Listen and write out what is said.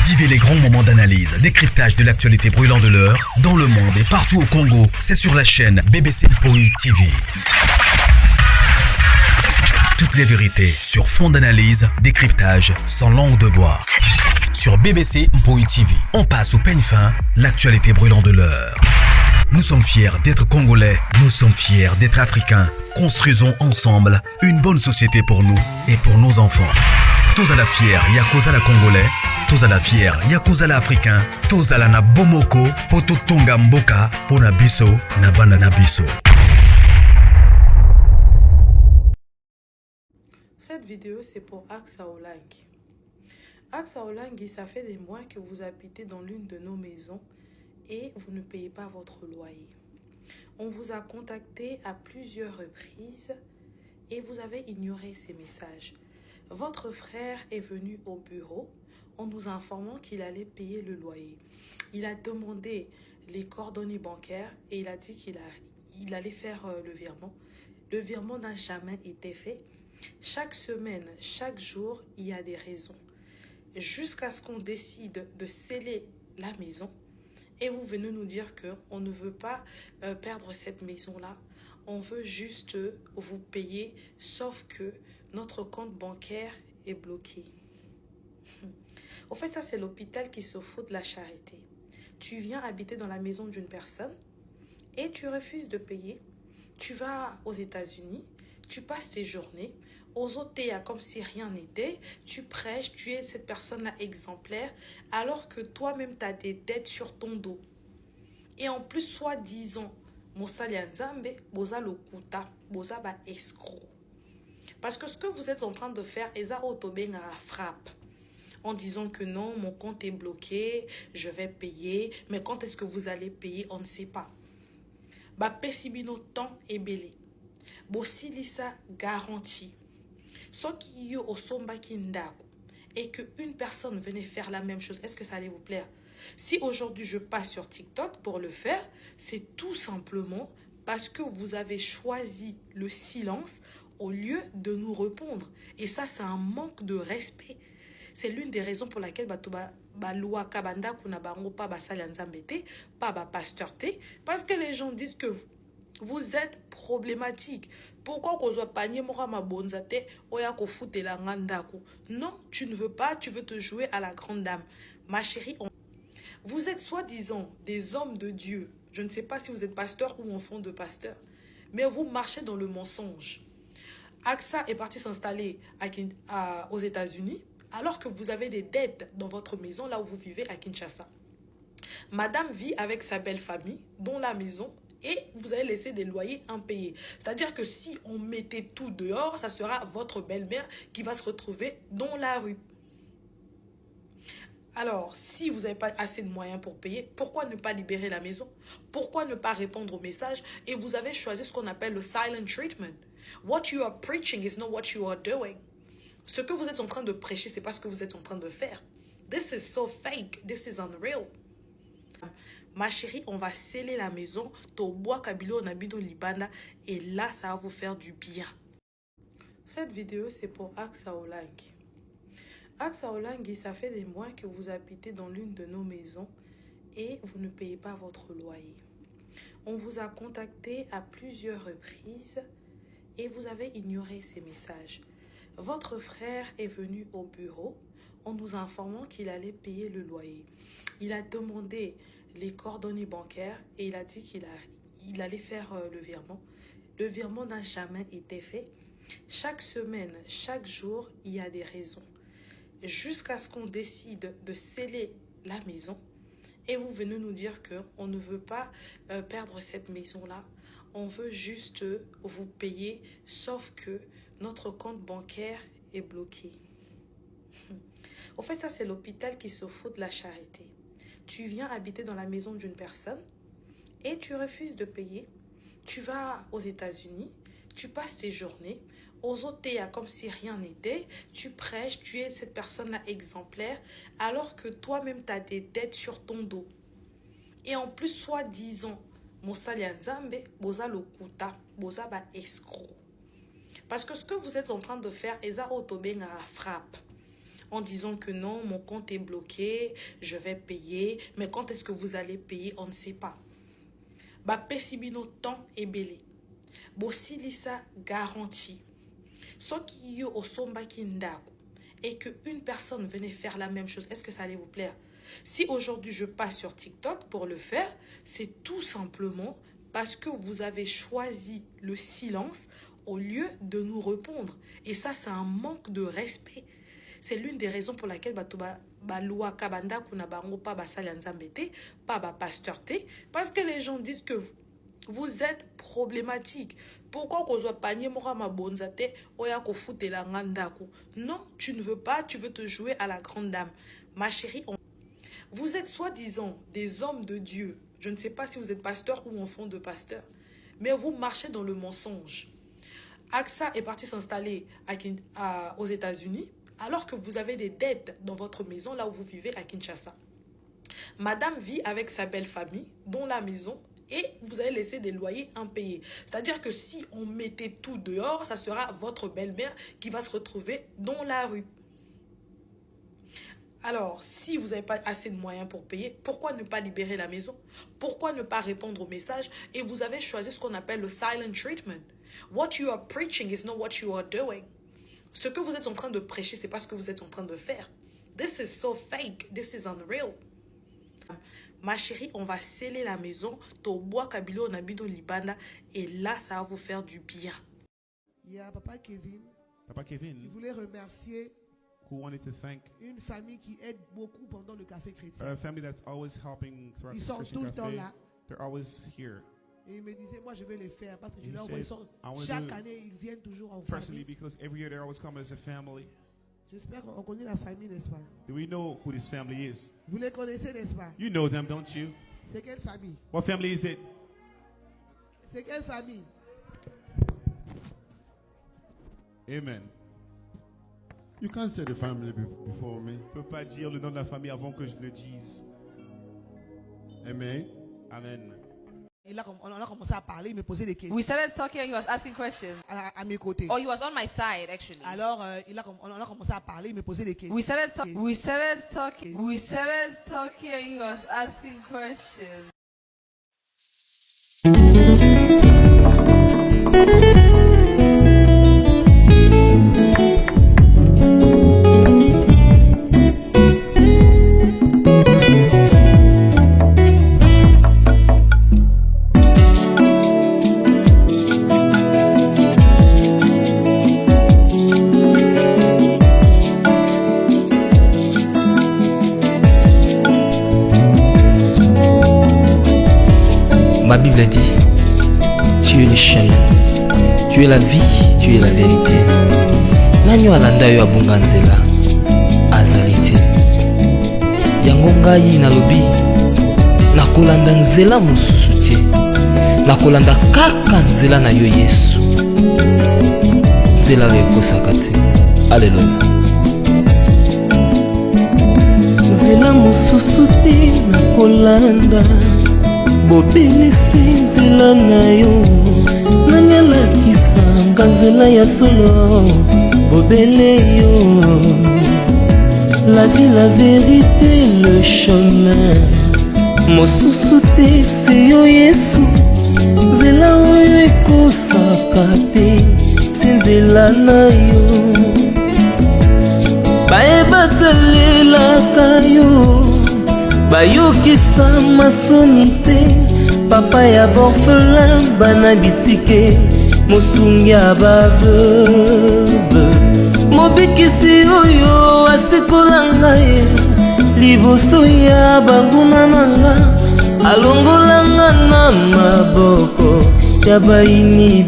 Vivez les grands moments d'analyse, décryptage de l'actualité brûlant de l'heure, dans le monde et partout au Congo. C'est sur la chaîne BBC Mpoi TV. Toutes les vérités sur fond d'analyse, décryptage, sans langue de bois. Sur BBC Mpoi TV, on passe au peigne fin, l'actualité brûlant de l'heure. Nous sommes fiers d'être Congolais, nous sommes fiers d'être Africains. Construisons ensemble une bonne société pour nous et pour nos enfants. Tous à la fière, Yakozala Congolais, tous à la fière, Yakozala Africain, tous à la na Bomoko, Pototonga Mboka, Pona Biso, Nabanda Nabiso. Cette vidéo, c'est pour Aksa Olangi. Aksa Olangi, ça fait des mois que vous habitez dans l'une de nos maisons et vous ne payez pas votre loyer. On vous a contacté à plusieurs reprises et vous avez ignoré ces messages. Votre frère est venu au bureau en nous informant qu'il allait payer le loyer. Il a demandé les coordonnées bancaires et il a dit qu'il allait faire le virement. Le virement n'a jamais été fait. Chaque semaine, chaque jour, il y a des raisons. Jusqu'à ce qu'on décide de sceller la maison et vous venez nous dire qu'on ne veut pas perdre cette maison-là. On veut juste vous payer, sauf que notre compte bancaire est bloqué. Au fait, ça, c'est l'hôpital qui se fout de la charité. Tu viens habiter dans la maison d'une personne et tu refuses de payer. Tu vas aux États-Unis, tu passes tes journées aux OTA comme si rien n'était, tu prêches, tu es cette personne-là exemplaire, alors que toi-même, tu as des dettes sur ton dos. Et en plus, soi-disant, Mosali Nzambe, boza lokuta, boza ba escroc. Parce que ce que vous êtes en train de faire, eza otobenga frappe. En disant que non, mon compte est bloqué, je vais payer, mais quand est-ce que vous allez payer, on ne sait pas. Ba pesibino temps est belé. Bosilisa garantie. Ce qui est au somba kindako et qu'une personne venait faire la même chose, est-ce que ça allait vous plaire? Si aujourd'hui je passe sur TikTok pour le faire, c'est tout simplement parce que vous avez choisi le silence au lieu de nous répondre. Et ça, c'est un manque de respect. C'est l'une des raisons pour laquelle loi kabanda kuna bango pa basali nzambete, pa ba pasteur te, parce que les gens disent que vous êtes problématique. Pourquoi qu'on soit panier mora ma bonzate oya ko foutela ngandako? Non, tu ne veux pas, tu veux te jouer à la grande dame. Ma chérie, vous êtes soi-disant des hommes de Dieu. Je ne sais pas si vous êtes pasteur ou enfant de pasteur, mais vous marchez dans le mensonge. AXA est parti s'installer aux États-Unis alors que vous avez des dettes dans votre maison là où vous vivez à Kinshasa. Madame vit avec sa belle famille dans la maison et vous allez laisser des loyers impayés. C'est-à-dire que si on mettait tout dehors, ça sera votre belle-mère qui va se retrouver dans la rue. Alors, si vous n'avez pas assez de moyens pour payer, pourquoi ne pas libérer la maison? Pourquoi ne pas répondre aux messages? Et vous avez choisi ce qu'on appelle le silent treatment. What you are preaching is not what you are doing. Ce que vous êtes en train de prêcher, ce n'est pas ce que vous êtes en train de faire. This is so fake. This is unreal. Ma chérie, on va sceller la maison. Toboa Kabilo Nabido Libanda. Et là, ça va vous faire du bien. Cette vidéo, c'est pour Aksa Olangi. Aksa Olangi, ça fait des mois que vous habitez dans l'une de nos maisons et vous ne payez pas votre loyer. On vous a contacté à plusieurs reprises et vous avez ignoré ces messages. Votre frère est venu au bureau en nous informant qu'il allait payer le loyer. Il a demandé les coordonnées bancaires et il a dit qu'il allait faire le virement. Le virement n'a jamais été fait. Chaque semaine, chaque jour, il y a des raisons. Jusqu'à ce qu'on décide de sceller la maison et vous venez nous dire qu'on ne veut pas perdre cette maison-là. On veut juste vous payer, sauf que notre compte bancaire est bloqué. Au fait, ça, c'est l'hôpital qui se fout de la charité. Tu viens habiter dans la maison d'une personne et tu refuses de payer. Tu vas aux États-Unis, tu passes tes journées aux OTA comme si rien n'était, tu prêches, tu es cette personne-là exemplaire, alors que toi-même, tu as des dettes sur ton dos. Et en plus, soi-disant, Mosali Nzambe, boza lokuta, boza ba escroc. Parce que ce que vous êtes en train de faire, eza otobenga frappe. en disant que non, mon compte est bloqué, je vais payer. Mais quand est-ce que vous allez payer, on ne sait pas. Ba pesibino temps est belé. Bosilisa garantie. Ce qui yo osomba kindako et que une personne venait faire la même chose, est-ce que ça allait vous plaire? Si aujourd'hui je passe sur TikTok pour le faire, c'est tout simplement parce que vous avez choisi le silence au lieu de nous répondre. Et ça, c'est un manque de respect. C'est l'une des raisons pour laquelle loi kabanda kuna bango pas basali nzambete, pas pasteur té, parce que les gens disent que vous êtes problématique. Pourquoi qu'on soit panier ma bonzate oya ko futela ngandako? Non, tu ne veux pas, tu veux te jouer à la grande dame. Ma chérie, vous êtes soi-disant des hommes de Dieu. Je ne sais pas si vous êtes pasteur ou enfant de pasteur, mais vous marchez dans le mensonge. AXA est parti s'installer aux États-Unis alors que vous avez des dettes dans votre maison là où vous vivez à Kinshasa. Madame vit avec sa belle famille dans la maison et vous allez laisser des loyers impayés. C'est-à-dire que si on mettait tout dehors, ça sera votre belle-mère qui va se retrouver dans la rue. Alors, si vous n'avez pas assez de moyens pour payer, pourquoi ne pas libérer la maison? Pourquoi ne pas répondre aux messages? Et vous avez choisi ce qu'on appelle le silent treatment. What you are preaching is not what you are doing. Ce que vous êtes en train de prêcher, ce n'est pas ce que vous êtes en train de faire. This is so fake. This is unreal. Ma chérie, on va sceller la maison. Toboa Kabilo Nabido Libanda. Et là, ça va vous faire du bien. Il y a Papa Kevin. Papa Kevin, Je voulais remercier who wanted to thank une famille qui aide beaucoup pendant le café chrétien. a family that's always helping throughout Ils the sont Christian tout le temps Cafe. là. They're always here. Et il me disait, moi je vais les faire parce que je He leur said, vois. "I wanna Chaque do it année, ils viennent toujours en personally famille. because every year they're always coming as a family." J'espère qu'on connaît la famille, n'est-ce pas? Do we know who this family is? Vous les connaissez, n'est-ce pas? You know them, don't you? C'est quelle famille? What family is it? C'est quelle famille? Amen. You can't say the family before me. Je peux pas dire le nom de la famille avant que je le dise. Amen. Amen. Et là, on a commencé à parler, il me posait des questions We started talking and he was asking questions. à mes côtés. Oh, he was on my side actually. Alors, on a commencé à parler, il me posait des questions. We started talking and he was asking questions. Ma Bible dit, tu es le chemin, tu es la vie, tu es la vérité. Nanyo alanda yo abunga nzela azali te. Yango ngai nalobi nakolanda nzela mosusu te. Nakolanda kaka nzela na yo Yesu. Nzela oyo ekosaka te. Alleluya. Nzela mosusu te nakolanda. Bobelisi nzela na yo nanyalakisanga nzela ya solo bobele yo la vie la vérité le chemin mosusu te se yo Yesu nzela oyo ekosaka te se nzela na yo bayebatalelaka yo bayokisa masoni te papa ya borphelin bana bitike mosungi ya baveuve mobikisi oyo asikola ngai liboso ya banguna na nga alongolanga na maboko ya bayini